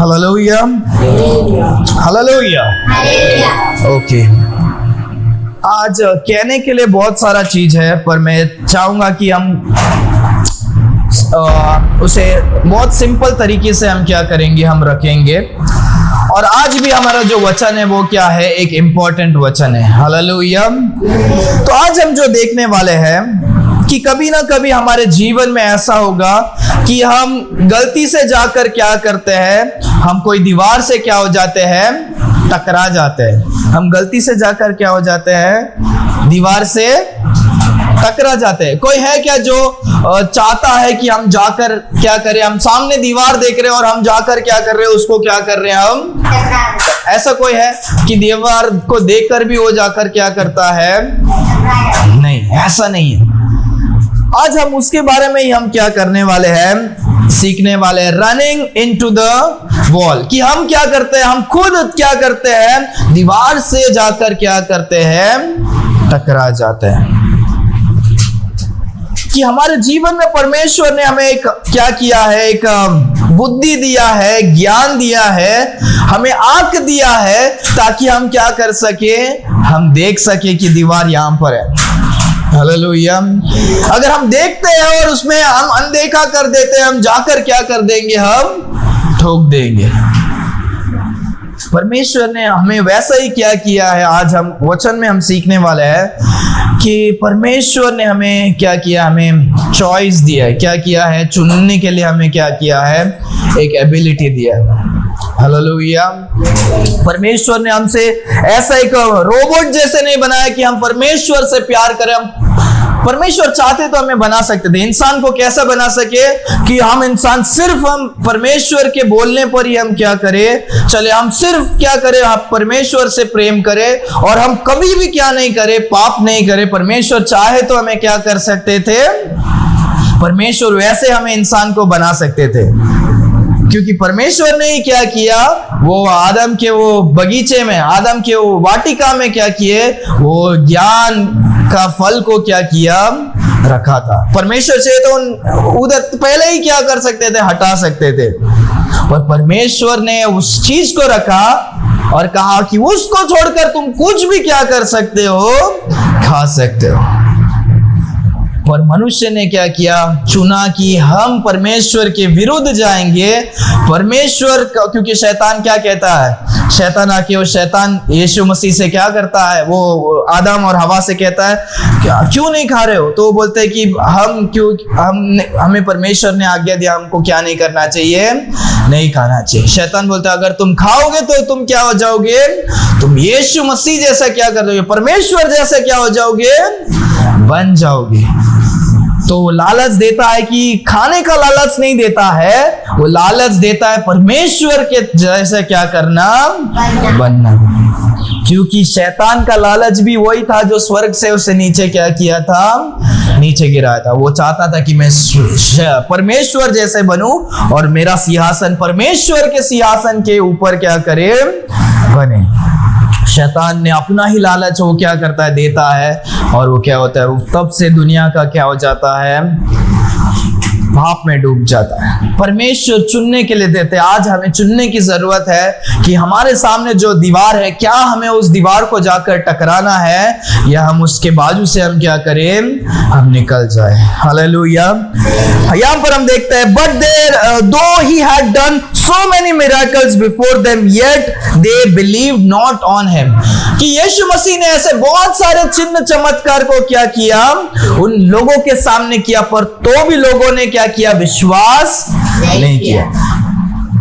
Hallelujah, hallelujah. Okay, आज कहने के लिए बहुत सारा चीज है, पर मैं चाहूंगा कि हम उसे बहुत सिंपल तरीके से हम क्या करेंगे, हम रखेंगे। और आज भी हमारा जो वचन है वो क्या है, एक इम्पोर्टेंट वचन है। हालेलुया। तो आज हम जो देखने वाले हैं कि कभी ना कभी हमारे जीवन में ऐसा होगा कि हम गलती से जाकर क्या करते हैं, हम कोई दीवार से क्या हो जाते हैं, टकरा जाते हैं। हम गलती से जाकर क्या हो जाते हैं, दीवार से टकरा जाते हैं। कोई है क्या जो चाहता है कि हम जाकर क्या करें, हम सामने दीवार देख रहे हैं और हम जाकर क्या कर रहे हैं, उसको क्या कर रहे हैं हम, ऐसा कोई है कि दीवार को देखकर भी वो जाकर क्या करता है? नहीं, ऐसा नहीं है। आज हम उसके बारे में ही हम क्या करने वाले हैं, सीखने वाले हैं। रनिंग इनटू द वॉल, कि हम क्या करते हैं, हम खुद क्या करते हैं, दीवार से जाकर क्या करते हैं, टकरा जाते हैं। कि हमारे जीवन में परमेश्वर ने हमें एक क्या किया है, एक बुद्धि दिया है, ज्ञान दिया है, हमें आंख दिया है, ताकि हम क्या कर सके, हम देख सके कि दीवार यहां पर है। हालेलुया। अगर हम देखते हैं और उसमें हम अनदेखा कर देते हैं, हम जाकर क्या कर देंगे, हम ठोक देंगे। परमेश्वर ने हमें वैसा ही क्या किया है। आज हम वचन में हम सीखने वाले हैं कि परमेश्वर ने हमें क्या किया, हमें चॉइस दिया है। क्या किया है, चुनने के लिए हमें क्या किया है, एक एबिलिटी दिया है। हालेलुया। परमेश्वर ने हमसे ऐसा एक रोबोट जैसे नहीं बनाया कि हम परमेश्वर से प्यार करें। हम परमेश्वर चाहते तो हमें बना सकते थे। इंसान को कैसा बना सके कि हम इंसान सिर्फ हम परमेश्वर के बोलने पर ही हम क्या करें, चले हम सिर्फ क्या करें, हम परमेश्वर से प्रेम करें और हम कभी भी क्या नहीं करें, पाप नहीं करें। परमेश्वर चाहे तो हमें क्या कर सकते थे, परमेश्वर वैसे हमें इंसान को बना सकते थे। क्योंकि परमेश्वर ने ही क्या किया, वो आदम के वो बगीचे में, आदम के वो वाटिका में क्या किए, वो ज्ञान का फल को क्या किया, रखा था। परमेश्वर से तो उधर पहले ही क्या कर सकते थे, हटा सकते थे, पर परमेश्वर ने उस चीज को रखा और कहा कि उसको छोड़कर तुम कुछ भी क्या कर सकते हो, खा सकते हो। पर मनुष्य ने क्या किया, चुना कि हम परमेश्वर के विरुद्ध जाएंगे। परमेश्वर, क्योंकि शैतान क्या कहता है, शैतान आके, वो शैतान यीशु मसीह से क्या करता है, वो आदम और हवा से कहता है क्यों नहीं खा रहे हो, तो वो बोलते हैं कि हमें परमेश्वर ने आज्ञा दिया, हमको क्या नहीं करना चाहिए, नहीं खाना चाहिए। शैतान बोलता है अगर तुम खाओगे तो तुम क्या हो जाओगे, तुम यीशु मसीह जैसा क्या कर दोगे, परमेश्वर जैसा क्या हो जाओगे, बन जाओगे। तो वो लालच देता है कि खाने का लालच नहीं देता है, वो लालच देता है परमेश्वर के जैसा क्या करना, बनना। क्योंकि शैतान का लालच भी वही था जो स्वर्ग से उसे नीचे क्या किया था, नीचे गिराया था। वो चाहता था कि मैं परमेश्वर जैसे बनूं और मेरा सिंहासन परमेश्वर के सिंहासन के ऊपर क्या करे, बने। शैतान ने अपना ही लालच वो क्या करता है, देता है, और वो क्या होता है, तब से दुनिया का क्या हो जाता है, पाप में डूब जाता है। परमेश्वर चुनने के लिए देते। आज हमें चुनने की जरूरत है कि हमारे सामने जो दीवार है, क्या हमें उस दीवार को जाकर टकराना है या हम उसके बाजू से हम क्या करें, हम निकल जाए। हालेलुया। यहाँ पर हम देखते हैं, बट देयर दो he had done so many miracles before them yet they believed not on him, कि यीशु मसीह ने ऐसे बहुत सारे चिन्ह चमत्कार को क्या किया, उन लोगों के सामने किया, पर तो भी लोगों ने क्या किया, विश्वास नहीं किया।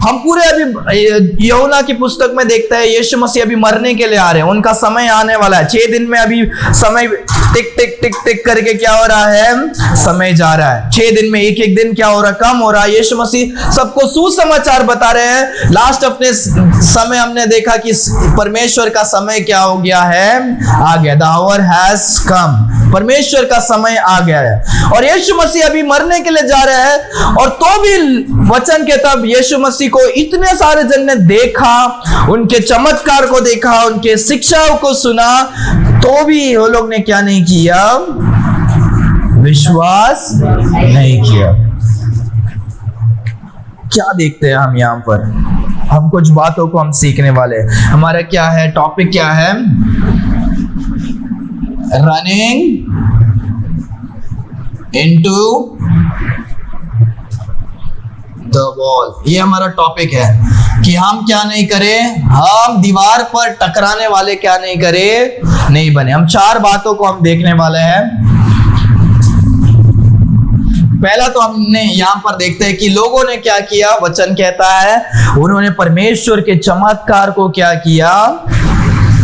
हम पूरे अभी यूहन्ना की पुस्तक में देखते हैं, यीशु मसीह अभी मरने के लिए आ रहे हैं, उनका समय आने वाला है। 6 दिन में अभी समय टिक टिक टिक टिक करके क्या हो रहा है, समय जा रहा है। 6 दिन में एक एक दिन क्या हो रहा है, कम हो रहा है। यीशु मसीह सबको सुसमाचार बता रहे हैं। लास्ट अपने समय हमने देखा कि परमेश्वर का समय क्या हो गया है, आ गया। द आवर हैज कम, परमेश्वर का समय आ गया है। और यीशु मसीह अभी मरने के लिए जा रहे हैं, और तो भी वचन के तब यीशु मसीह को इतने सारे जन ने देखा, उनके चमत्कार को देखा, उनके शिक्षाओं को सुना, तो भी वो लोग ने क्या नहीं किया, विश्वास नहीं किया। क्या देखते हैं हम यहाँ पर, हम कुछ बातों को हम सीखने वाले हैं। हमारा क्या है, टॉपिक क्या है? Running into the wall. ये हमारा टॉपिक है कि हम क्या नहीं करें, हम दीवार पर टकराने वाले क्या नहीं करें, नहीं बने। हम 4 बातों को हम देखने वाले हैं। पहला तो हमने यहां पर देखते हैं कि लोगों ने क्या किया। वचन कहता है उन्होंने परमेश्वर के चमत्कार को क्या किया,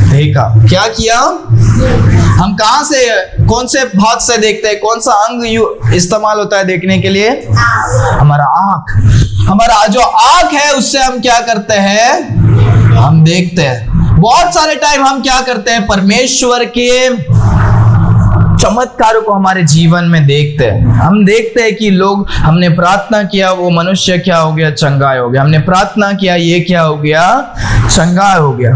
देखा। क्या किया? हम कहां से, कौन से भाग से देखते हैं, कौन सा अंग इस्तेमाल होता है देखने के लिए? हमारा आंख। हमारा जो आंख है उससे हम क्या करते हैं, हम देखते हैं। बहुत सारे टाइम हम क्या करते हैं, परमेश्वर के चमत्कारों को हमारे जीवन में देखते हैं। हम देखते हैं कि लोग, हमने प्रार्थना किया, वो मनुष्य क्या हो गया, चंगाई हो गया। हमने प्रार्थना किया, ये क्या हो गया, चंगाई हो गया।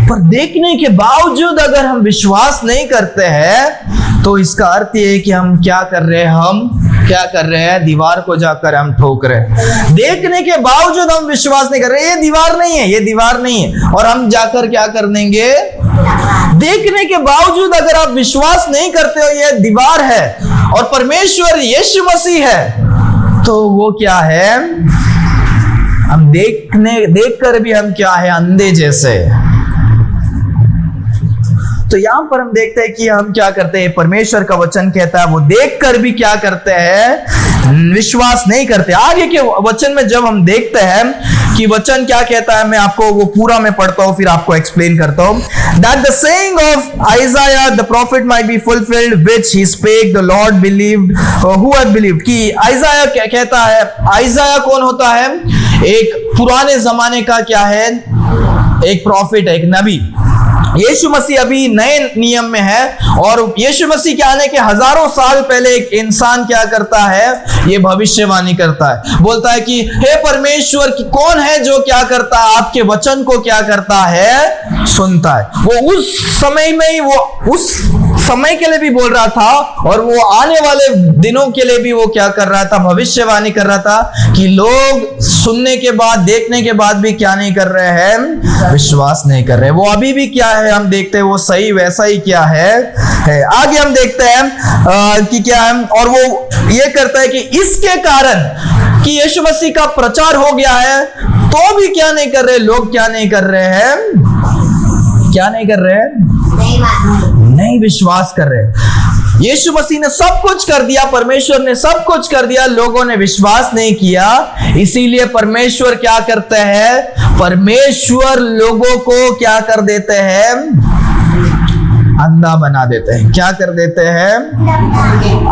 पर देखने के बावजूद अगर हम विश्वास नहीं करते हैं तो इसका अर्थ ये है कि हम क्या कर रहे हैं, हम क्या कर रहे हैं, दीवार को जाकर हम ठोक रहे हैं। देखने के बावजूद हम विश्वास नहीं कर रहे, ये दीवार नहीं है, ये दीवार नहीं है, और हम जाकर क्या कर देंगे, देखने के बावजूद अगर आप विश्वास नहीं करते हो ये दीवार है और परमेश्वर यीशु मसीह है, तो वो क्या है, हम देखकर भी हम क्या है, अंधे जैसे। तो यहां पर हम देखते हैं कि हम क्या करते हैं, परमेश्वर का वचन कहता है वो देखकर भी क्या करते हैं, विश्वास नहीं करते। आगे के वचन में जब हम देखते हैं कि वचन क्या कहता है, मैं आपको वो पूरा मैं पढ़ता हूं, फिर आपको एक्सप्लेन करता हूं। That the saying of Isaiah the prophet might be fulfilled, which he spake, the Lord believed, who had believed। कि आइजाया क्या कहता है, आइजाया कौन होता है, एक पुराने जमाने का क्या है, एक प्रॉफिट है, एक नबी। यीशु मसीह अभी नए नियम में है और यीशु मसीह के आने के हजारों साल पहले एक इंसान क्या करता है, ये भविष्यवाणी करता है, बोलता है कि हे परमेश्वर की कौन है जो क्या करता है, आपके वचन को क्या करता है, सुनता है। वो उस समय में ही, वो उस समय के लिए भी बोल रहा था और वो आने वाले दिनों के लिए भी वो क्या कर रहा था, भविष्यवाणी कर रहा था कि लोग सुनने के बाद, देखने के बाद भी क्या नहीं कर रहे हैं, विश्वास नहीं कर रहे। वो अभी भी क्या है, हम देखते हैं वो सही वैसा ही क्या है। आगे हम देखते हैं कि क्या है, और वो ये करता है कि इसके कारण कि यीशु मसीह का प्रचार हो गया है तो भी क्या नहीं कर रहे लोग, क्या नहीं कर रहे हैं, क्या नहीं कर रहे हैं, नहीं विश्वास कर रहे। यीशु मसीह ने सब कुछ कर दिया, परमेश्वर ने सब कुछ कर दिया, लोगों ने विश्वास नहीं किया। इसीलिए परमेश्वर क्या करते हैं, परमेश्वर लोगों को क्या कर देते हैं, अंधा बना देते हैं। क्या कर देते हैं,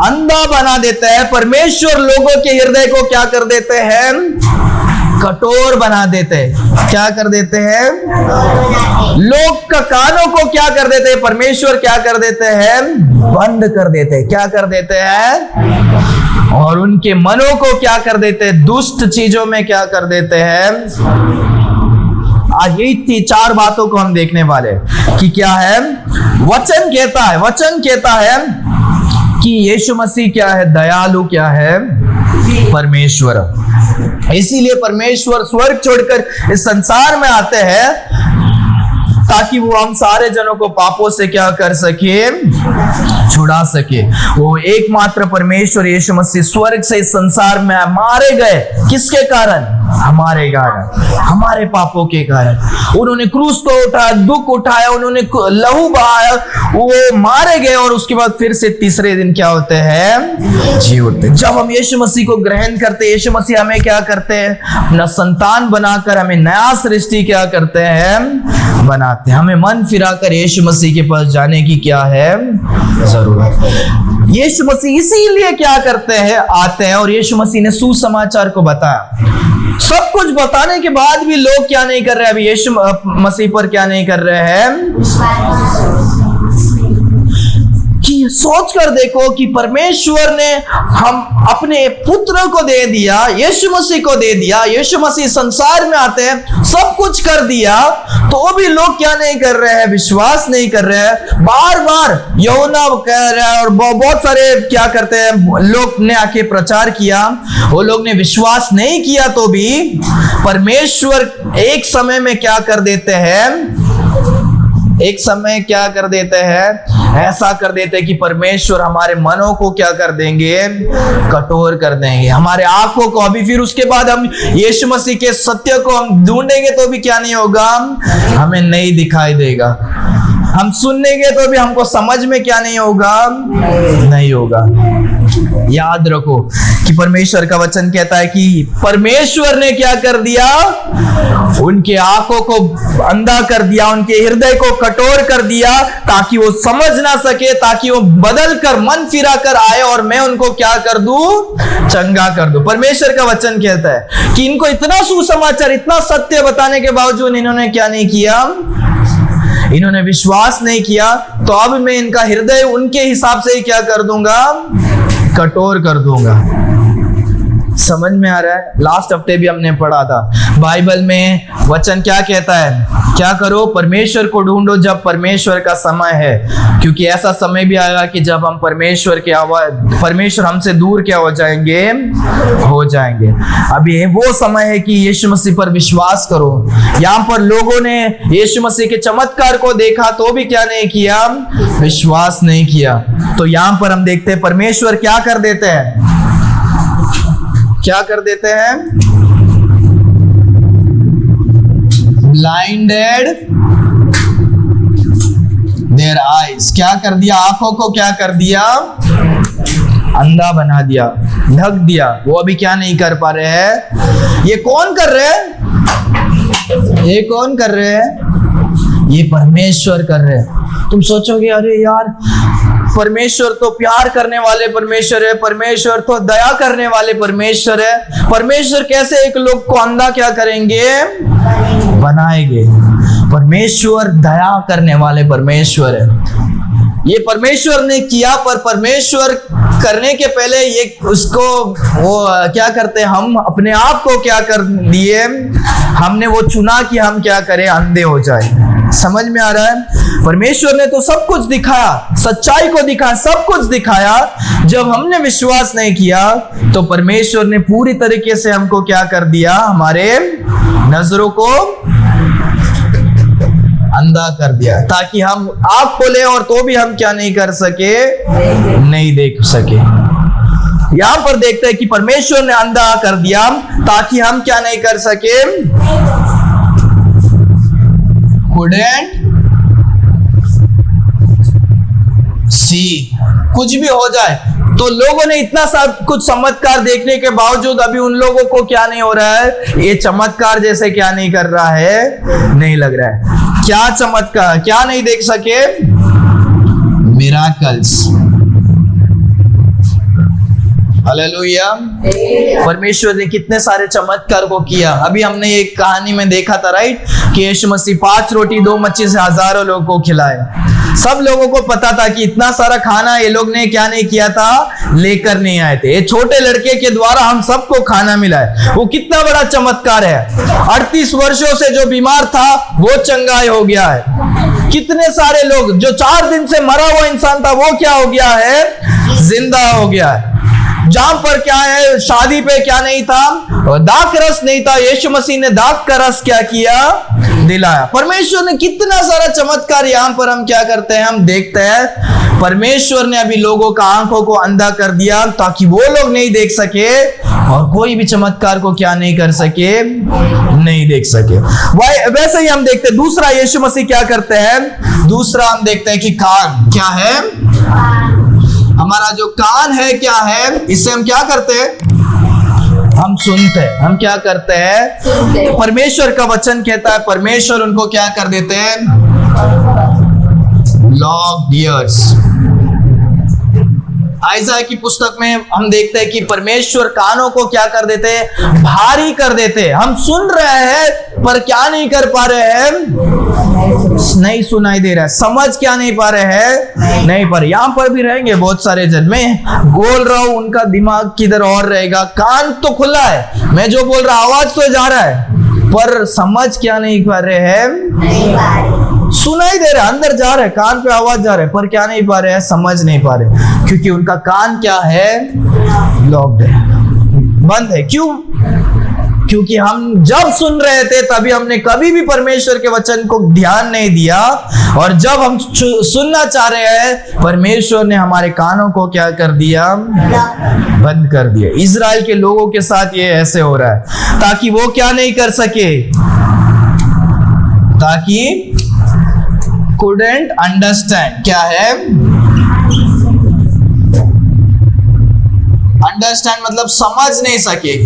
अंधा बना देते हैं। परमेश्वर लोगों के हृदय को क्या कर देते हैं, कठोर बना देते हैं। क्या कर देते हैं, लोग का कानों को क्या कर देते हैं, परमेश्वर क्या कर देते हैं, बंद कर देते हैं। क्या कर देते हैं, और उनके मनों को क्या कर देते हैं, दुष्ट चीजों में क्या कर देते हैं। आज यही 4 बातों को हम देखने वाले कि क्या है, वचन कहता है कि यीशु मसीह क्या है, दयालु क्या है, परमेश्वर। इसीलिए परमेश्वर स्वर्ग छोड़कर इस संसार में आते हैं ताकि वो हम सारे जनों को पापों से क्या कर सके, छुड़ा सके। वो एकमात्र परमेश्वर यीशु मसीह स्वर्ग से इस संसार में मारे गए, किसके कारण, हमारे कारण, हमारे पापों के कारण। उन्होंने क्रूस को उठाया, दुख उठाया, उन्होंने लहू बहाया, वो मारे गए और उसके बाद फिर से तीसरे दिन क्या होते हैं, जी उठते। जब हम यीशु मसीह को ग्रहण करते, यीशु मसीह हमें क्या करते हैं, अपना संतान बनाकर हमें नया सृष्टि क्या करते हैं, बनाते हैं। हमें मन फिराकर यीशु मसीह के पास जाने की क्या है, जरूरत है। यीशु मसीह इसीलिए क्या करते हैं, आते हैं, और यीशु मसीह ने सुसमाचार को बताया। सब कुछ बताने के बाद भी लोग क्या नहीं कर रहे, अभी यीशु मसीह पर क्या नहीं कर रहे हैं। कि सोच कर देखो कि परमेश्वर ने हम अपने पुत्र को दे दिया, यीशु मसीह को दे दिया, यीशु मसीह संसार में आते हैं, सब कुछ कर दिया, तो भी लोग क्या नहीं कर रहे हैं, विश्वास नहीं कर रहे हैं। बार बार यूहन्ना कह रहा है और बहुत सारे क्या करते हैं लोग ने आके प्रचार किया, वो लोग ने विश्वास नहीं किया तो भी परमेश्वर एक समय में क्या कर देते हैं, एक समय क्या कर देते हैं, ऐसा कर देते हैं कि परमेश्वर हमारे मनों को क्या कर देंगे, कठोर कर देंगे, हमारे आंखों को। अभी फिर उसके बाद हम यीशु मसीह के सत्य को हम ढूंढेंगे तो भी क्या नहीं होगा, हमें नहीं दिखाई देगा। हम सुनेंगे तो भी हमको समझ में क्या नहीं होगा, नहीं होगा। याद रखो कि परमेश्वर का वचन कहता है कि परमेश्वर ने क्या कर दिया, उनके आंखों को अंधा कर दिया, उनके हृदय को कठोर कर दिया, ताकि वो समझ ना सके, ताकि वो बदल कर मन फिरा कर आए और मैं उनको क्या कर दूं, चंगा कर दूं। परमेश्वर का वचन कहता है कि इनको इतना सुसमाचार, इतना सत्य बताने के बावजूद इन्होंने क्या नहीं किया, इन्होंने विश्वास नहीं किया। तो अब मैं इनका हृदय उनके हिसाब से ही क्या कर दूंगा, कठोर कर दूंगा। समझ में आ रहा है? लास्ट हफ्ते भी हमने पढ़ा था, बाइबल में वचन क्या कहता है, क्या करो, परमेश्वर को ढूंढो जब परमेश्वर का समय है, क्योंकि ऐसा समय भी आएगा कि जब हम परमेश्वर हमसे दूर क्या हो जाएंगे। अभी वो समय है कि यीशु मसीह पर विश्वास करो। यहाँ पर लोगों ने यीशु मसीह के चमत्कार को देखा तो भी क्या नहीं किया, विश्वास नहीं किया। तो यहाँ पर हम देखते हैं परमेश्वर क्या कर देते हैं, क्या कर देते हैं, ब्लाइंडेड देयर आईज, क्या कर दिया, आंखों को क्या कर दिया, अंधा बना दिया, ढक दिया। वो अभी क्या नहीं कर पा रहे हैं। ये कौन कर रहे हैं, ये कौन कर रहे हैं, ये परमेश्वर कर रहे हैं। तुम सोचोगे अरे यार, परमेश्वर तो प्यार करने वाले परमेश्वर है, परमेश्वर तो दया करने वाले परमेश्वर है, परमेश्वर कैसे एक लोग को अंधा क्या करेंगे, बनाएंगे। परमेश्वर दया करने वाले परमेश्वर है। ये परमेश्वर ने किया, पर परमेश्वर करने के पहले ये उसको वो क्या करते हैं, हम अपने आप को क्या कर दिए, हमने वो चुना कि हम क्या करें, अंधे हो जाए। समझ में आ रहा है? परमेश्वर ने तो सब कुछ दिखाया, सच्चाई को दिखाया, सब कुछ दिखाया। जब हमने विश्वास नहीं किया तो परमेश्वर ने पूरी तरीके से हमको क्या कर दिया, हमारे नजरों को अंधा कर दिया, ताकि हम आँख खोले और तो भी हम क्या नहीं कर सके, नहीं देख सके। यहां पर देखते हैं कि परमेश्वर ने अंधा कर दिया ताकि हम क्या नहीं कर सके, couldn't see। कुछ भी हो जाए तो लोगों ने इतना सब कुछ चमत्कार देखने के बावजूद अभी उन लोगों को क्या नहीं हो रहा है, ये चमत्कार जैसे क्या नहीं कर रहा है, नहीं लग रहा है। क्या चमत्कार, क्या नहीं देख सके, मिराकल्स। हालेलुया। परमेश्वर ने कितने सारे चमत्कार को किया। अभी हमने एक कहानी में देखा था, राइट, कि यीशु मसीह 5 रोटी 2 मच्छी से हजारों लोगों को खिलाए। सब लोगों को पता था कि इतना सारा खाना ये लोग ने क्या नहीं किया था, लेकर नहीं आए थे। ये छोटे लड़के के द्वारा हम सबको खाना मिला है। वो कितना बड़ा चमत्कार है। 38 वर्षों से जो बीमार था वो चंगा हो गया है। कितने सारे लोग, जो 4 दिन से मरा हुआ इंसान था वो क्या हो गया है, जिंदा हो गया है। जहां पर क्या है, शादी पे क्या नहीं था, दाख रस नहीं था, यीशु मसीह ने दाख का रस क्या किया, दिलाया। परमेश्वर ने कितना सारा चमत्कार यहाँ पर हम क्या करते हैं, हम देखते हैं। परमेश्वर ने अभी लोगों का आंखों को अंधा कर दिया ताकि वो लोग नहीं देख सके और कोई भी चमत्कार को क्या नहीं कर सके, नहीं देख सके। वैसे ही हम देखते हैं दूसरा यीशु मसीह क्या करते हैं, दूसरा हम देखते हैं कि कान क्या है, हमारा जो कान है क्या है, इससे हम क्या करते हैं, हम सुनते हैं। हम क्या करते हैं, परमेश्वर का वचन कहता है परमेश्वर उनको क्या कर देते हैं, लॉक्ड ईयर्स। आइज़ाया की पुस्तक में हम देखते हैं कि परमेश्वर कानों को क्या कर देते हैं, भारी कर देते हैं। हम सुन रहे हैं पर क्या नहीं कर पा रहे हैं, नहीं सुनाई दे रहा है, समझ क्या नहीं पा रहे हैं, नहीं पर यहाँ पर भी रहेंगे बहुत सारे जन। मैं बोल रहा हूं उनका दिमाग किधर और रहेगा, कान तो खुला है, मैं जो बोल रहा आवाज तो जा रहा है पर समझ क्या नहीं पा रहे हैं, सुनाई दे रहा है, अंदर जा रहा है, कान पे आवाज जा रहा है, पर क्या नहीं पा रहे हैं, समझ नहीं पा रहे, क्योंकि उनका कान क्या है, लॉक्ड है, बंद है। क्यों? क्योंकि हम जब सुन रहे थे तभी हमने कभी भी परमेश्वर के वचन को ध्यान नहीं दिया, और जब हम सुनना चाह रहे हैं परमेश्वर ने हमारे कानों को क्या कर दिया, बंद कर दिया। इजराइल के लोगों के साथ ये ऐसे हो रहा है, ताकि वो क्या नहीं कर सके, ताकि couldn't understand, क्या है, understand मतलब समझ नहीं सके,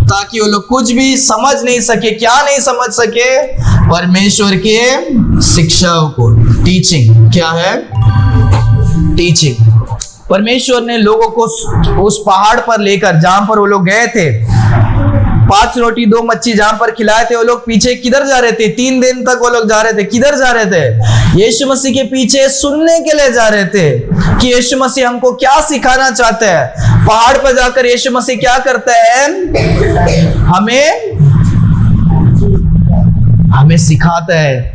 ताकि वो लोग कुछ भी समझ नहीं सके, क्या नहीं समझ सके, परमेश्वर के शिक्षाओं को, टीचिंग, क्या है, टीचिंग। परमेश्वर ने लोगों को उस पहाड़ पर लेकर, जहां पर वो लोग गए थे, 5 रोटी 2 मच्छी जहां पर खिलाए थे, वो लोग पीछे किधर जा रहे थे? 3 दिन तक वो लोग जा रहे थे, किधर जा रहे थे? यीशु मसीह के पीछे सुनने के लिए जा रहे थे कि यीशु मसीह हमको क्या सिखाना चाहते हैं। पहाड़ पर जाकर यीशु मसीह क्या करते हैं, हमें सिखाता है,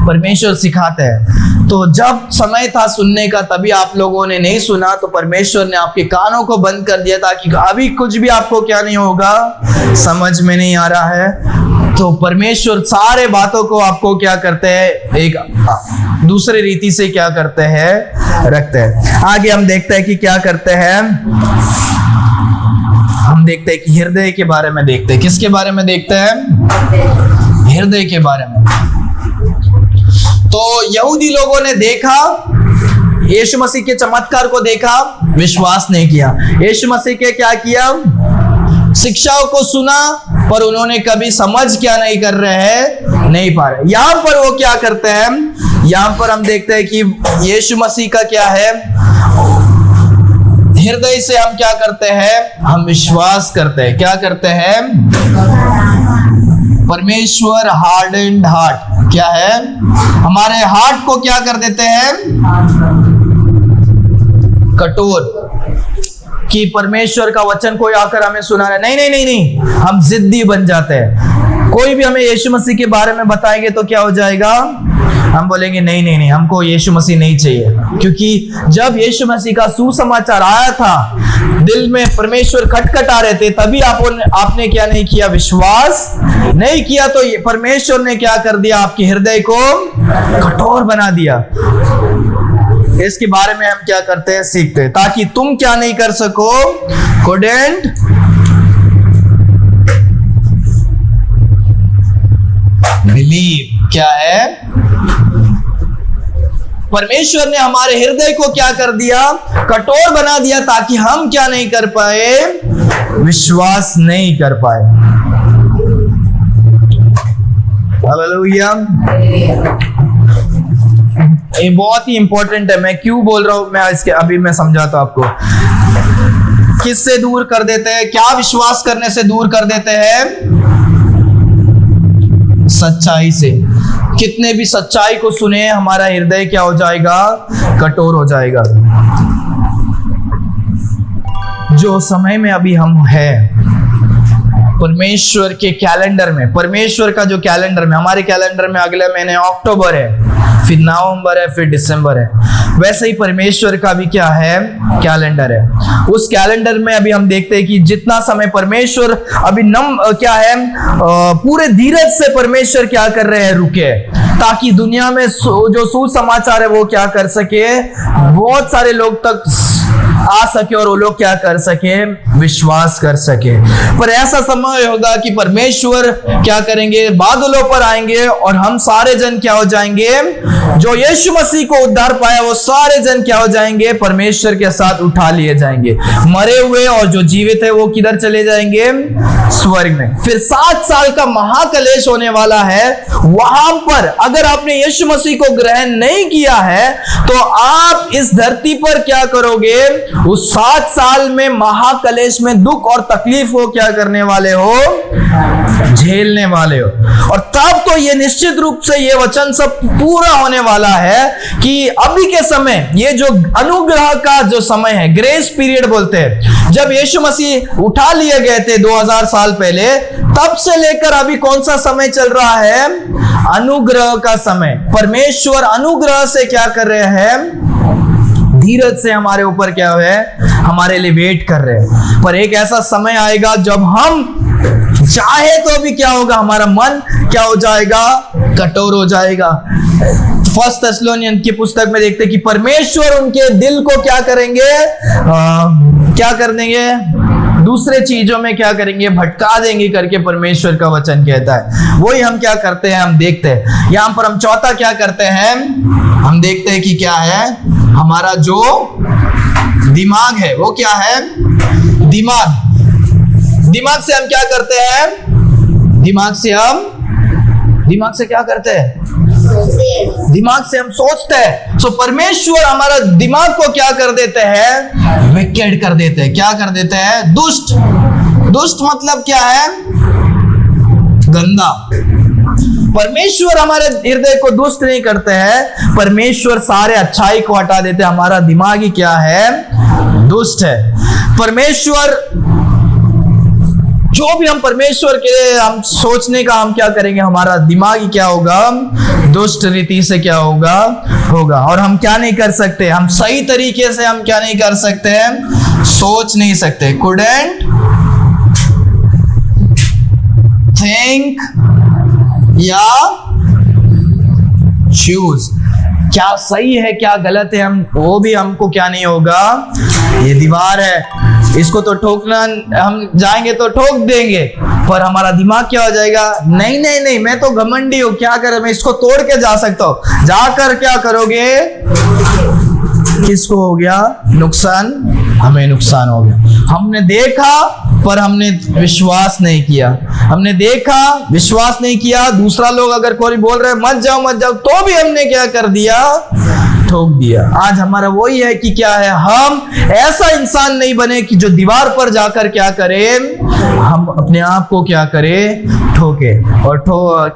परमेश्वर सिखाता है। तो जब समय था सुनने का तभी आप लोगों ने नहीं सुना, तो परमेश्वर ने आपके कानों को बंद कर दिया, ताकि अभी कुछ भी आपको क्या नहीं होगा, समझ में नहीं आ रहा है। तो परमेश्वर सारे बातों को आपको क्या करते हैं, एक दूसरे रीति से क्या करते हैं, रखते हैं। आगे हम देखते हैं कि क्या करते हैं, हम देखते हैं कि हृदय के बारे में देखते हैं। किसके बारे में देखते हैं? हृदय के बारे में। तो यहूदी लोगों ने देखा, यीशु मसीह के चमत्कार को देखा, विश्वास नहीं किया। यीशु मसीह के क्या किया, शिक्षाओं को सुना, पर उन्होंने कभी समझ क्या नहीं कर रहे हैं, नहीं पा रहे। यहां पर वो क्या करते हैं, यहां पर हम देखते हैं कि यीशु मसीह का क्या है, हृदय से हम क्या करते हैं, हम विश्वास करते हैं। क्या करते हैं, परमेश्वर हार्डन्ड हार्ट, क्या है, हमारे हार्ट को क्या कर देते हैं, कठोर, कि परमेश्वर का वचन कोई आकर हमें सुना रहा है, नहीं नहीं नहीं नहीं, हम जिद्दी बन जाते हैं। कोई भी हमें यीशु मसीह के बारे में बताएंगे तो क्या हो जाएगा, हम बोलेंगे नहीं नहीं नहीं, हमको यीशु मसीह नहीं चाहिए। क्योंकि जब यीशु मसीह का सुसमाचार आया था, दिल में परमेश्वर खटखटा रहे थे, तभी आपने क्या नहीं किया, विश्वास नहीं किया। तो परमेश्वर ने क्या कर दिया, आपके हृदय को कठोर बना दिया। इसके बारे में हम क्या करते हैं, सीखते हैं, ताकि तुम क्या नहीं कर सको, couldn't believe, क्या है, परमेश्वर ने हमारे हृदय को क्या कर दिया, कठोर बना दिया, ताकि हम क्या नहीं कर पाए, विश्वास नहीं कर पाए। हालेलुया। ये बहुत ही इंपॉर्टेंट है। मैं क्यों बोल रहा हूं, मैं इसके अभी मैं समझाता हूं आपको। किससे दूर कर देते हैं, क्या विश्वास करने से दूर कर देते हैं, सच्चाई से। कितने भी सच्चाई को सुने, हमारा हृदय क्या हो जाएगा, कठोर हो जाएगा। जो समय में अभी हम हैं, परमेश्वर के कैलेंडर में, परमेश्वर का जो कैलेंडर में, हमारे कैलेंडर में अगले महीने अक्टूबर है, फिर नवंबर है, फिर दिसंबर है, वैसे ही परमेश्वर का भी क्या है, कैलेंडर है। उस कैलेंडर में अभी हम देखते हैं कि जितना समय परमेश्वर अभी क्या है, पूरे धीरज से परमेश्वर क्या कर रहे हैं, रुके, ताकि दुनिया में जो सुसमाचार है वो क्या कर सके, बहुत सारे लोग तक आ सके, और वो लोग क्या कर सके, विश्वास कर सके। पर ऐसा समय होगा कि परमेश्वर क्या करेंगे, बादलों पर आएंगे, और हम सारे जन क्या हो जाएंगे, जो यीशु मसीह को उद्धार पाया, वो सारे जन क्या हो जाएंगे, परमेश्वर के साथ उठा लिए जाएंगे। मरे हुए और जो जीवित है वो किधर चले जाएंगे, स्वर्ग में। फिर 7 साल का महाकलेश होने वाला है। वहां पर अगर आपने यीशु मसीह को ग्रहण नहीं किया है तो आप इस धरती पर क्या करोगे? उस 7 साल में महाकलेश में दुख और तकलीफ हो क्या करने वाले हो? झेलने वाले हो। और तब तो ये निश्चित रूप से ये वचन सब पूरा होने वाला है कि अभी के समय, ये जो अनुग्रह का जो समय है, ग्रेस पीरियड बोलते हैं, जब यीशु मसीह उठा लिए गए थे 2000 साल पहले, तब से लेकर अभी कौन सा समय चल रहा है? अनुग्रह का समय। परमेश्वर अनुग्रह से क्या कर रहे हैं? धीरज से हमारे ऊपर क्या है? हमारे लिए वेट कर रहे हैं। पर एक ऐसा समय आएगा जब हम चाहे तो भी क्या होगा? हमारा मन क्या हो जाएगा? कठोर हो जाएगा। फर्स्ट थेस्सलोनियन की पुस्तक में देखते हैं कि परमेश्वर उनके दिल को क्या करेंगे? क्या कर देंगे? दूसरे चीजों में क्या करेंगे? भटका देंगे करके परमेश्वर का वचन कहता है। वही हम क्या करते हैं? हम देखते हैं यहां पर। हम चौथा क्या करते हैं? हम देखते हैं कि क्या है? हमारा जो दिमाग है वो क्या है? दिमाग से हम क्या करते हैं? दिमाग से क्या करते हैं? दिमाग से हम सोचते हैं। सो परमेश्वर हमारा दिमाग को क्या कर देते हैं? विकेड कर देते हैं। क्या कर देते हैं? दुष्ट मतलब क्या है? गंदा। परमेश्वर हमारे हृदय को दुष्ट नहीं करते हैं, परमेश्वर सारे अच्छाई को हटा देते हैं। हमारा दिमाग ही क्या है? दुष्ट है। परमेश्वर जो भी हम परमेश्वर के हम सोचने का हम क्या करेंगे? हमारा दिमाग ही क्या होगा? दुष्ट रीति से क्या होगा। और हम क्या नहीं कर सकते? हम सही तरीके से हम क्या नहीं कर सकते हैं? सोच नहीं सकते। couldn't think या choose। क्या सही है क्या गलत है हम वो भी हमको क्या नहीं होगा? ये दीवार है, इसको तो ठोकना, हम जाएंगे तो ठोक देंगे, पर हमारा दिमाग क्या हो जाएगा? नहीं, मैं तो घमंडी हूं, क्या करें, मैं इसको तोड़ के जा सकता हूं। जाकर क्या करोगे? किसको हो गया नुकसान? हमें नुकसान हो गया। हमने देखा पर हमने विश्वास नहीं किया। हमने देखा, विश्वास नहीं किया। दूसरा लोग अगर कोई बोल रहे मत जाओ तो भी हमने क्या कर दिया? ठोक दिया। आज हमारा वही है कि क्या है? हम ऐसा इंसान नहीं बने कि जो दीवार पर जाकर क्या करें? हम अपने आप को क्या करें? ठोके। और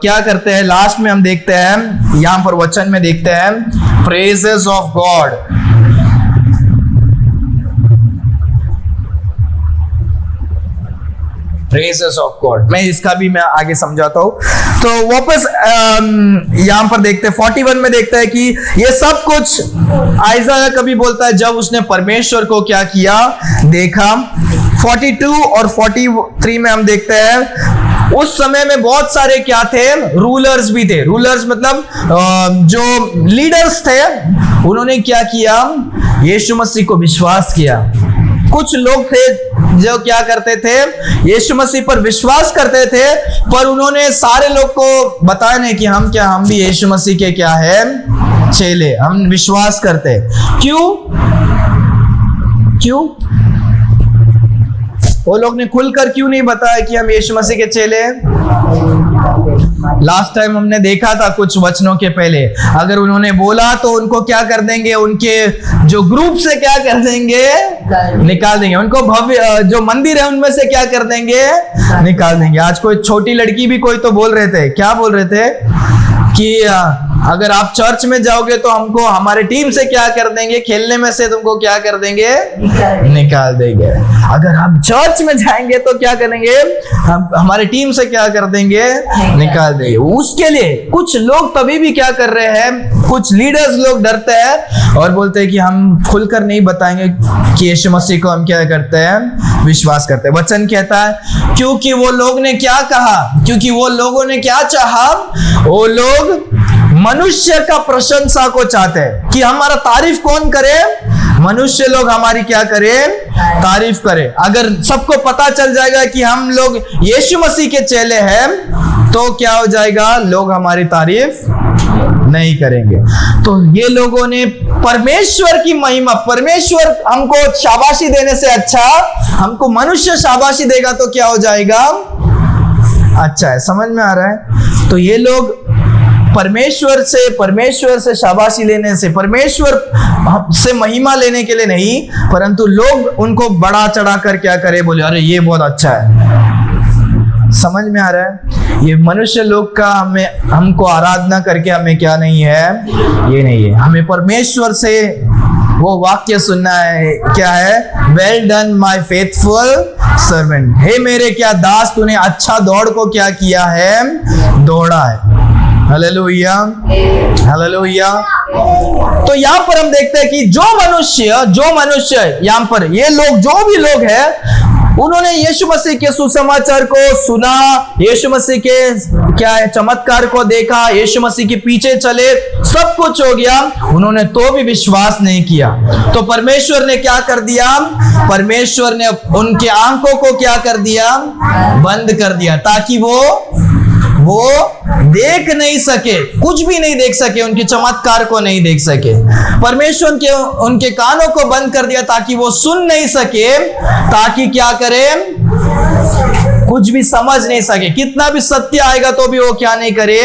क्या करते हैं? लास्ट में हम देखते हैं, यहां पर वचन में देखते हैं, praises of God. Praises of God. मैं इसका भी मैं आगे समझाता हूं। तो वापस यहां पर देखते हैं 41 में देखते हैं कि ये सब कुछ आइज़ाया कभी बोलता है जब उसने परमेश्वर को क्या किया? देखा। 42 और 43 में हम देखते हैं उस समय में बहुत सारे क्या थे? रूलर्स भी थे। रूलर्स मतलब जो लीडर्स थे, उन्होंने क्या किया? यीशु मसीह को विश्वास किया। कुछ लोग थे जो क्या करते थे? यीशु मसीह पर विश्वास करते थे, पर उन्होंने सारे लोग को बताया नहीं कि हम भी यीशु मसीह के क्या है? चेले, हम विश्वास करते। क्यों? वो लोग ने खुलकर क्यों नहीं बताया कि हम यीशु मसीह के चेले हैं? लास्ट टाइम हमने देखा था कुछ वचनों के पहले, अगर उन्होंने बोला तो उनको क्या कर देंगे? उनके जो ग्रुप से क्या कर देंगे? निकाल देंगे। उनको भव्य जो मंदिर है उनमें से क्या कर देंगे? निकाल देंगे। आज कोई छोटी लड़की भी कोई तो बोल रहे थे, क्या बोल रहे थे कि अगर आप चर्च में जाओगे तो हमको हमारे टीम से क्या कर देंगे? खेलने में से तुमको क्या कर देंगे? निकाल देंगे। अगर हम चर्च में जाएंगे तो क्या करेंगे? हम हमारे टीम से क्या कर देंगे? निकाल देंगे। उसके लिए कुछ लोग तभी भी क्या कर रहे हैं? कुछ लीडर्स लोग डरते हैं और बोलते हैं कि हम खुलकर नहीं बताएंगे कि यीशु मसीह को हम क्या करते हैं? विश्वास करते हैं। वचन कहता है क्योंकि वो लोग ने क्या कहा? क्योंकि वो लोगों ने क्या चाहा? वो लोग मनुष्य का प्रशंसा को चाहते हैं कि हमारा तारीफ कौन करे? मनुष्य लोग हमारी क्या करे? तारीफ करे। अगर सबको पता चल जाएगा कि हम लोग यीशु मसीह के चेले हैं तो क्या हो जाएगा? लोग हमारी तारीफ नहीं करेंगे। तो ये लोगों ने परमेश्वर की महिमा, परमेश्वर हमको शाबाशी देने से अच्छा हमको मनुष्य शाबाशी देगा तो क्या हो जाएगा? अच्छा है। समझ में आ रहा है? तो ये लोग परमेश्वर से शाबाशी लेने से, परमेश्वर से महिमा लेने के लिए नहीं, परंतु लोग उनको बढ़ा चढ़ा कर क्या करे, बोले अरे ये बहुत अच्छा है। समझ में आ रहा है? ये मनुष्य लोग का हमको आराधना करके हमें क्या नहीं है, ये नहीं है। हमें परमेश्वर से वो वाक्य सुनना है, क्या है, well done my faithful servant, हे मेरे क्या दास, तूने अच्छा दौड़ को क्या किया है, दौड़ा है। Hallelujah, hallelujah. तो यहाँ पर हम देखते हैं कि जो मनुष्य यहाँ पर ये लोग, जो भी लोग हैं, उन्होंने यीशु मसीह के सुसमाचार को सुना, यीशु मसीह के क्या है चमत्कार को देखा, यीशु मसीह के पीछे चले, सब कुछ हो गया, उन्होंने तो भी विश्वास नहीं किया। तो परमेश्वर ने क्या कर दिया, परमेश्वर ने उनके आंखों को क्या कर दिया, बंद कर दिया, ताकि वो देख नहीं सके, कुछ भी नहीं देख सके, उनके चमत्कार को नहीं देख सके। परमेश्वर के उनके कानों को बंद कर दिया ताकि वो सुन नहीं सके, ताकि क्या करे, कुछ भी समझ नहीं सके, कितना भी सत्य आएगा तो भी वो क्या नहीं करे,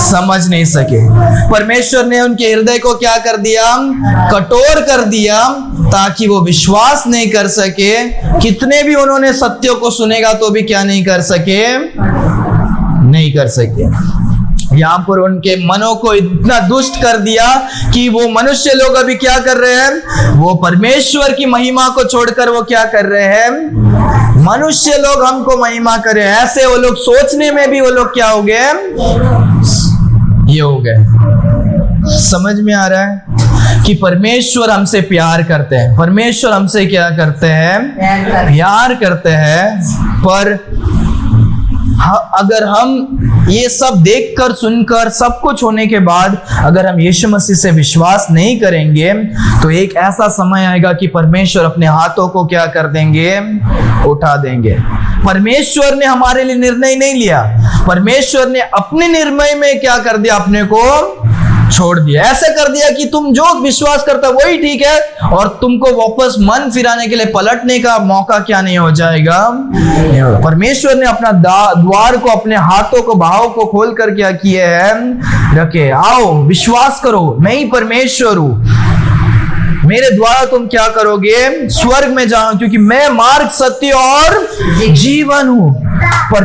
समझ नहीं सके। परमेश्वर ने उनके हृदय को क्या कर दिया, कठोर कर दिया, ताकि वो विश्वास नहीं कर सके, कितने भी उन्होंने सत्यों को सुनेगा तो भी क्या नहीं कर सके, नहीं कर सके। यहाँ पर उनके मनों को इतना दुष्ट कर दिया कि वो मनुष्य लोग अभी क्या कर रहे हैं, वो परमेश्वर की महिमा को छोड़कर वो क्या कर रहे हैं, मनुष्य लोग हमको महिमा करे, ऐसे वो लोग सोचने में भी वो लोग क्या हो गए, ये हो गए। समझ में आ रहा है कि परमेश्वर हमसे प्यार करते हैं, परमेश्वर हमसे क्या करते हैं, प्यार करते हैं। पर अगर हम ये सब देखकर सुनकर सब कुछ होने के बाद अगर हम यीशु मसीह से विश्वास नहीं करेंगे, तो एक ऐसा समय आएगा कि परमेश्वर अपने हाथों को क्या कर देंगे, उठा देंगे। परमेश्वर ने हमारे लिए निर्णय नहीं लिया, परमेश्वर ने अपने निर्णय में क्या कर दिया, अपने को छोड़ दिया, ऐसे कर दिया कि तुम जो विश्वास करता वही ठीक है, और तुमको वापस मन फिराने के लिए पलटने का मौका क्या नहीं हो जाएगा। परमेश्वर ने अपना द्वार को, अपने हाथों को, भाव को खोल कर क्या किए हैं, रखे, आओ विश्वास करो, मैं ही परमेश्वर हूं, मेरे द्वारा तुम क्या करोगे, स्वर्ग में जाओ, क्योंकि मैं मार्ग, सत्य और जीवन हूं। पर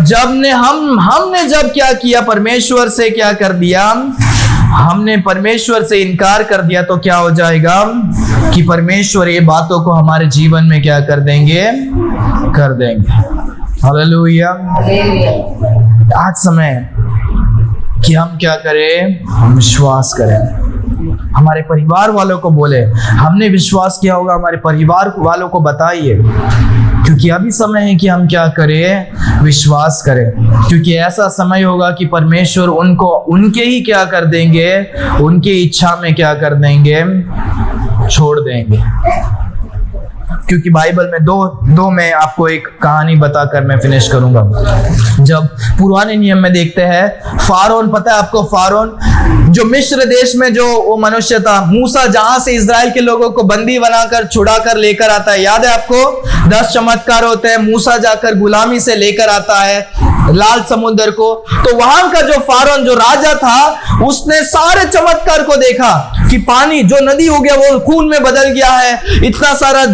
हमने जब क्या किया, परमेश्वर से क्या कर दिया, हमने परमेश्वर से इनकार कर दिया, तो क्या हो जाएगा कि परमेश्वर ये बातों को हमारे जीवन में क्या कर देंगे, कर देंगे। हालेलुया। आज समय कि हम क्या करें, हम विश्वास करें। हमारे परिवार वालों को बोले, हमने विश्वास किया होगा, हमारे परिवार वालों को बताइए, क्योंकि अभी समय है कि हम क्या करें, विश्वास करें, क्योंकि ऐसा समय होगा कि परमेश्वर उनको उनके ही क्या कर देंगे, उनकी इच्छा में क्या कर देंगे, छोड़ देंगे। क्योंकि बाइबल में दो मैं आपको एक कहानी बताकर मैं फिनिश करूंगा। जब पुराने नियम में देखते हैं, फारोन, पता है आपको, फारोन जो मिस्र देश में जो वो मनुष्य था, मूसा जहां से इजराइल के लोगों को बंदी बनाकर छुड़ा कर लेकर आता है, याद है आपको, 10 चमत्कार होते हैं, मूसा जाकर गुलामी से लेकर आता है लाल समुद्र को। तो वहां का जो फारोन, जो राजा था, उसने सारे चमत्कार को देखा कि पानी जो नदी हो गया वो खून में बदल गया है, इतना सारा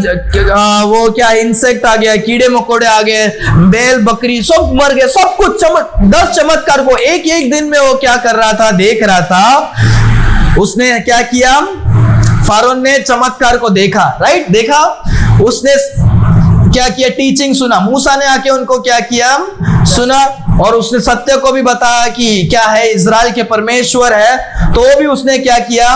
वो क्या इंसेक्ट आ गया, कीड़े मकोड़े आ गए, बैल बकरी सब मर गए, सब कुछ 10 चमत्कार को एक एक दिन में वो क्या कर रहा था, देख रहा था। उसने क्या किया, फारोन ने चमत्कार को देखा, राइट, देखा, उसने क्या किया, टीचिंग सुना, मूसा ने आके उनको क्या किया, सुना, और उसने सत्य को भी बताया कि क्या है, इजराइल के परमेश्वर है। तो भी उसने क्या किया,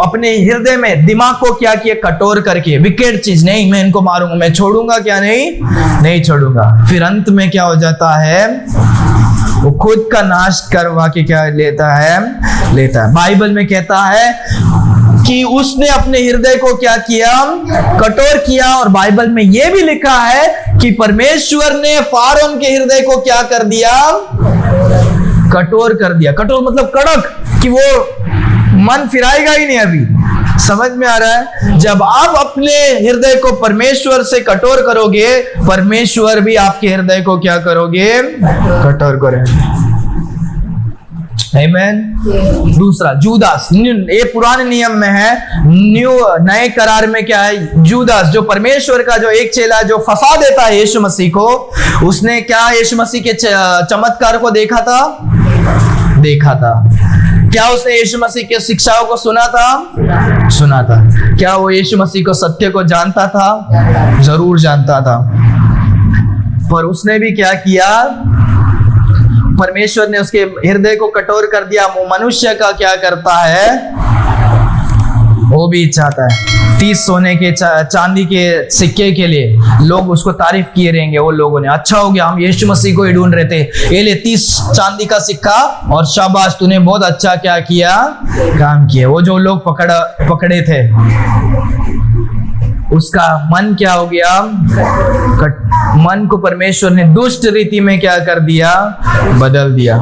अपने हृदय में, दिमाग को क्या किया, कठोर करके, विकेट चीज, नहीं मैं इनको मारूंगा, मैं छोड़ूंगा क्या, नहीं छोड़ूंगा। फिर अंत में क्या हो जाता है, वो खुद का नाश करवा के क्या लेता है। बाइबल में कहता है कि उसने अपने हृदय को क्या किया, कठोर किया। और बाइबल में यह भी लिखा है कि परमेश्वर ने फारोन के हृदय को क्या कर दिया, कठोर कर दिया। कठोर मतलब कड़क, कि वो मन फिराएगा ही नहीं। अभी समझ में आ रहा है, जब आप अपने हृदय को परमेश्वर से कठोर करोगे, परमेश्वर भी आपके हृदय को क्या करोगे, कठोर करेंगे। आमेन। दूसरा जूदास, ये पुराने नियम में है, नए करार में क्या है, जूदास जो परमेश्वर का जो एक चेला जो फंसा देता है यीशु मसीह को, उसने क्या यीशु मसीह के चमत्कार को देखा था? क्या उसने यीशु मसीह के शिक्षाओं को सुना था? क्या वो यीशु मसीह को सत्य को जानता था? जरूर जानता था। पर उसने भी क्या किया? परमेश्वर ने उसके हृदय को कठोर कर दिया। वो मनुष्य का क्या करता है? वो भी चाहता है 30 सोने के चांदी के सिक्के के लिए लोग उसको तारीफ किए रहेंगे। वो लोगों ने, अच्छा हो गया, हम यीशु मसीह को ही ढूंढ रहे थे, ये ले 30 चांदी का सिक्का और शाबाश, तूने बहुत अच्छा क्या किया, काम किया। वो जो लोग पकड़े थे, उसका मन क्या हो गया? मन को परमेश्वर ने दुष्ट रीति में क्या कर दिया? बदल दिया,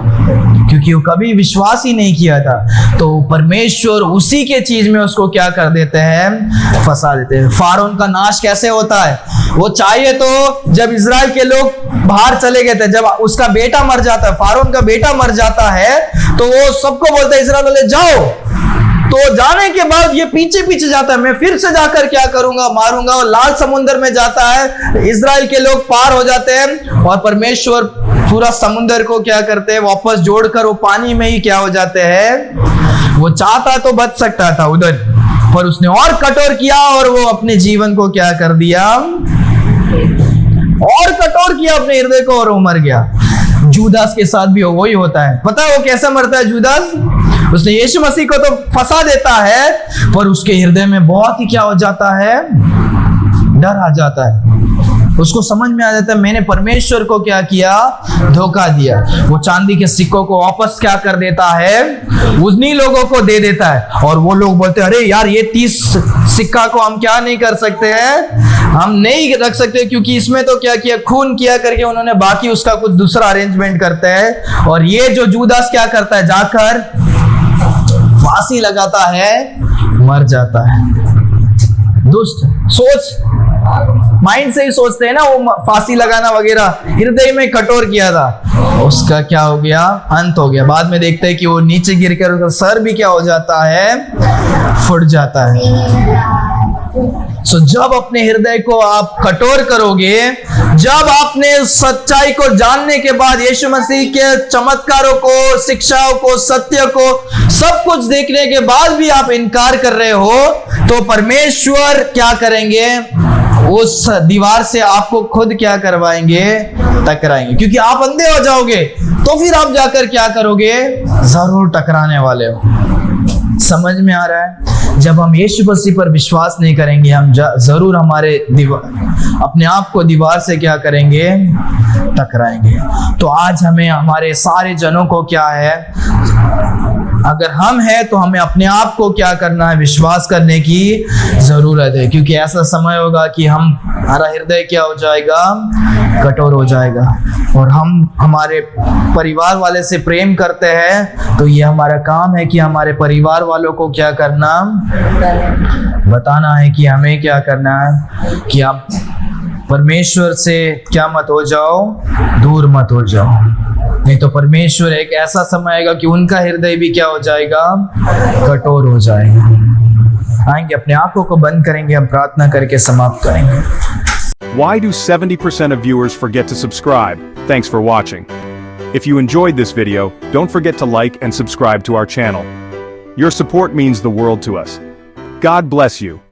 क्योंकि वो कभी विश्वास ही नहीं किया था। तो परमेश्वर उसी के चीज में उसको क्या कर देते हैं? फंसा देते हैं। फारोन का नाश कैसे होता है? वो चाहिए तो जब इजराइल के लोग बाहर चले गए थे, जब उसका बेटा मर जाता है, फारोन का बेटा मर जाता है, तो वो सबको बोलता है इजराइल वाले जाओ। तो जाने के बाद ये पीछे जाता है, मैं फिर से जाकर क्या करूंगा? मारूंगा। और लाल समुद्र में जाता है, इजराइल के लोग पार हो जाते हैं और परमेश्वर पूरा समुद्र को क्या करते हैं? वापस जोड़कर वो पानी में ही क्या हो जाते हैं? वो चाहता तो बच सकता था उधर, पर उसने और कठोर किया और वो अपने जीवन को क्या कर दिया? और कठोर किया अपने हृदय को, और वो मर गया। जूदास के साथ भी वही होता है। पता है वो कैसे मरता है जूदास? उसने यीशु मसीह को तो फंसा देता है, पर उसके हृदय में बहुत ही क्या हो जाता है? डर आ जाता है। उसको समझ में आ जाता है मैंने परमेश्वर को क्या किया? धोखा दिया। वो चांदी के सिक्कों को वापस क्या कर देता है? उन्हीं लोगों को दे देता है। और वो लोग बोलते हैं, अरे यार, ये 30 सिक्का को हम क्या नहीं कर सकते हैं? हम नहीं रख सकते, क्योंकि इसमें तो क्या किया? खून किया करके उन्होंने बाकी उसका कुछ दूसरा अरेंजमेंट करते हैं। और ये जो जूदास क्या करता है? जाकर फांसी लगाता है, मर जाता है। दुष्ट सोच, माइंड से ही सोचते हैं ना, वो फांसी लगाना वगैरह हृदय में कठोर किया था, उसका क्या हो गया? अंत हो गया। बाद में देखते हैं कि वो नीचे गिरकर उसका सर भी क्या हो जाता है? फुट जाता है। सो जब अपने हृदय को आप कठोर करोगे, जब आपने सच्चाई को जानने के बाद, यीशु मसीह के चमत्कारों को, शिक्षाओं को, सत्य को, सब कुछ देखने के बाद भी आप इनकार कर रहे हो, तो परमेश्वर क्या करेंगे? उस दीवार से आपको खुद क्या करवाएंगे? टकराएंगे। क्योंकि आप अंधे हो जाओगे, तो फिर आप जाकर क्या करोगे? जरूर टकराने वाले हो। समझ में आ रहा है? जब हम यीशु मसीह पर विश्वास नहीं करेंगे, हम जरूर हमारे अपने आप को दीवार से क्या करेंगे? टकराएंगे। तो आज हमें हमारे सारे जनों को क्या है? अगर हम हैं तो हमें अपने आप को क्या करना है? विश्वास करने की जरूरत है, क्योंकि ऐसा समय होगा कि हमारा हृदय क्या हो जाएगा? कठोर हो जाएगा। और हम हमारे परिवार वाले से प्रेम करते हैं, तो ये हमारा काम है कि हमारे परिवार वालों को क्या करना? बताना है कि हमें क्या करना है, कि आप परमेश्वर से क्या मत हो जाओ? दूर मत हो जाओ। नहीं तो परमेश्वर एक ऐसा समय आएगा कि उनका हृदय भी क्या हो जाएगा? कठोर हो जाएगा। आएंगे, अपने आंखों को बंद करेंगे, हम प्रार्थना करके समाप्त करेंगे। Why do 70% of viewers forget to subscribe? Thanks for watching. If you enjoyed this video, don't forget to like and subscribe to our channel. Your support means the world to us. God bless you.